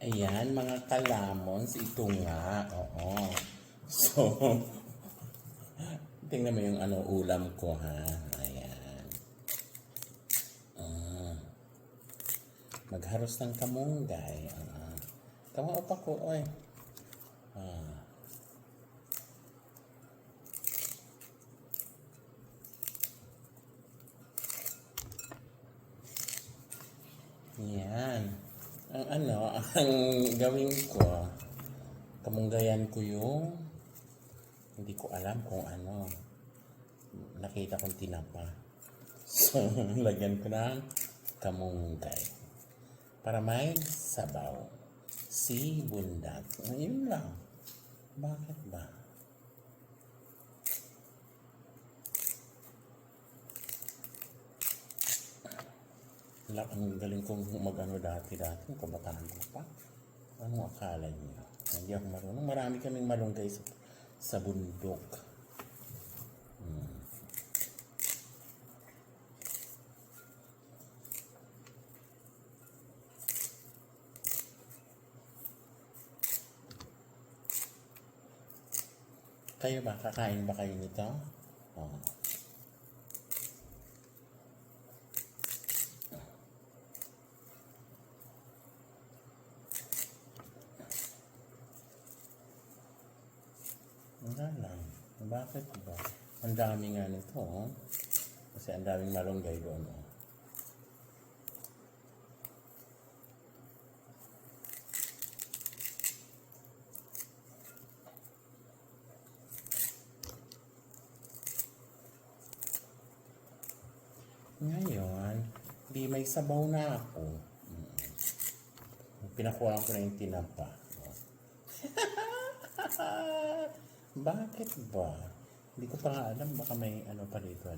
Ayan, mga kalamons, ito nga. Oo. So, tingnan mo yung ulam ko, ha? Ayan. Magharos ng kamunggay. Tama pa ko, oy. Yan. Ang gawin ko, kamunggayan ko yung, hindi ko alam kung nakita kong tinapa. So, lagyan ko ng kamunggay. Para may sabaw. Si bundak. Ayun lang. Bakit ba? Ang galing kong dati, kabataan ko pa. Ano akala niyo? Hindi ako marunong. Marami kaming malunggay sa bundok. Kayo ba? Kakain ba kayo nito? Oh. Wala lang. Bakit ba? Ang dami nga nito, oh. Kasi ang daming malunggay doon, oh. Ngayon, di may sabaw na ako. Pinakuha ko na yung tinapa. Bakit ba? Hindi ko pa nga alam. Baka may pa dito.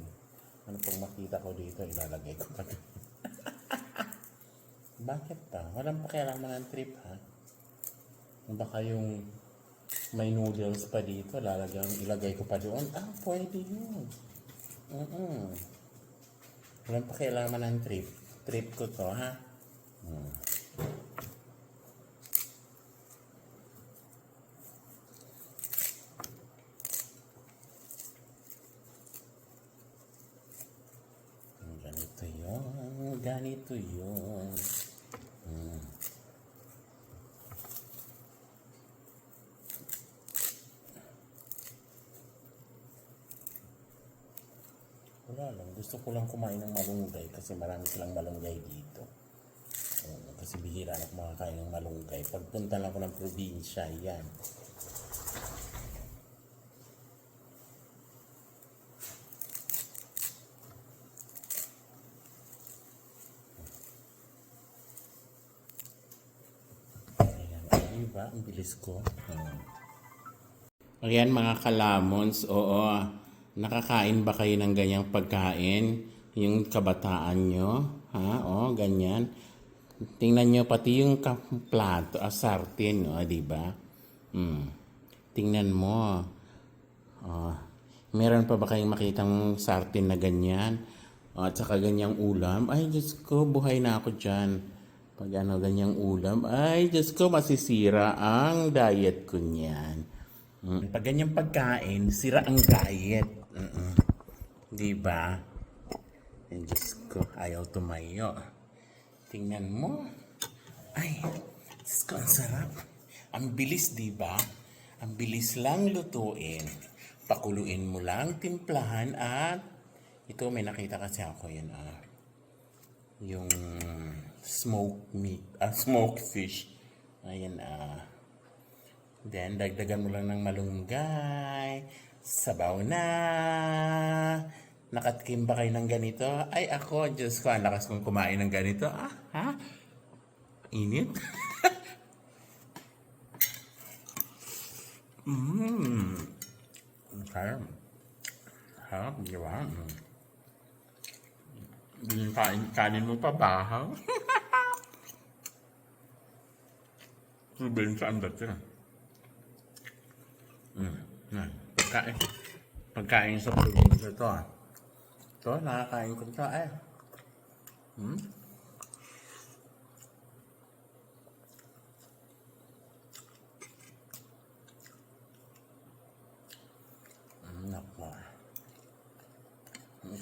Ano pong makita ko dito, ilalagay ko pa dito. Bakit ba? Walang pakialaman ng trip, ha? Baka yung may noodles pa dito, ilagay ko pa doon. Pwede yun. Walang pakialaman ng trip. Trip ko to, ha? Ganito yun. Wala lang. Gusto ko lang kumain ng malunggay kasi marami silang malunggay dito. Kasi bihira na kumakain ng malunggay. Pagpunta lang ako ng probinsya, yan. Diba? Ang bilis ko. Ayan mga kalamons, oo. Nakakain ba kayo ng ganyang pagkain? Yung kabataan nyo? Ha? O, ganyan. Tingnan nyo pati yung plato, sartin, o, diba? Tingnan mo. Meron pa ba kayong makitang sartin na ganyan? At saka ganyang ulam? Ay, Diyos ko, buhay na ako dyan. Pag ganyang ulam, ay, Diyos ko, masisira ang diet ko niyan. Pag ganyang pagkain, sira ang diet. Diba? Ay, Diyos ko, ayaw tumayo. Tingnan mo. Ay, Diyos ko, ang sarap. Ang bilis, diba? Ang bilis lang lutuin. Pakuluin mo lang, timplahan, at ito, may nakita kasi ako yan, yung smoked meat, smoked fish. Ayan, then, dagdagan mo lang ng malunggay. Sabaw na. Nakatikim ba kayo ng ganito? Ay, ako, Diyos ko, ang lakas kong kumain ng ganito. Ha? Init? Sarap, di ba? Kanin mo pa bahaw. Sabihin sa andat yun. Pagkain sa probinsya ito, Ito, nakakain ko ito,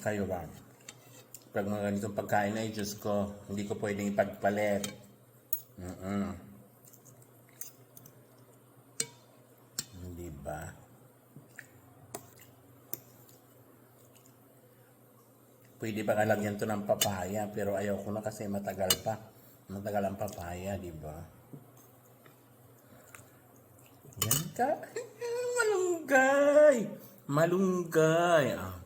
Kayo ba? Pag mga ganitong pagkain ay, Diyos ko, hindi ko pwedeng ipagpalit. Hindi ba? Pwede ba kalagyan to ng papaya, pero ayaw ko na kasi matagal pa. Matagal ang papaya, di ba? Yan ka. Malunggay! Malunggay! Ah.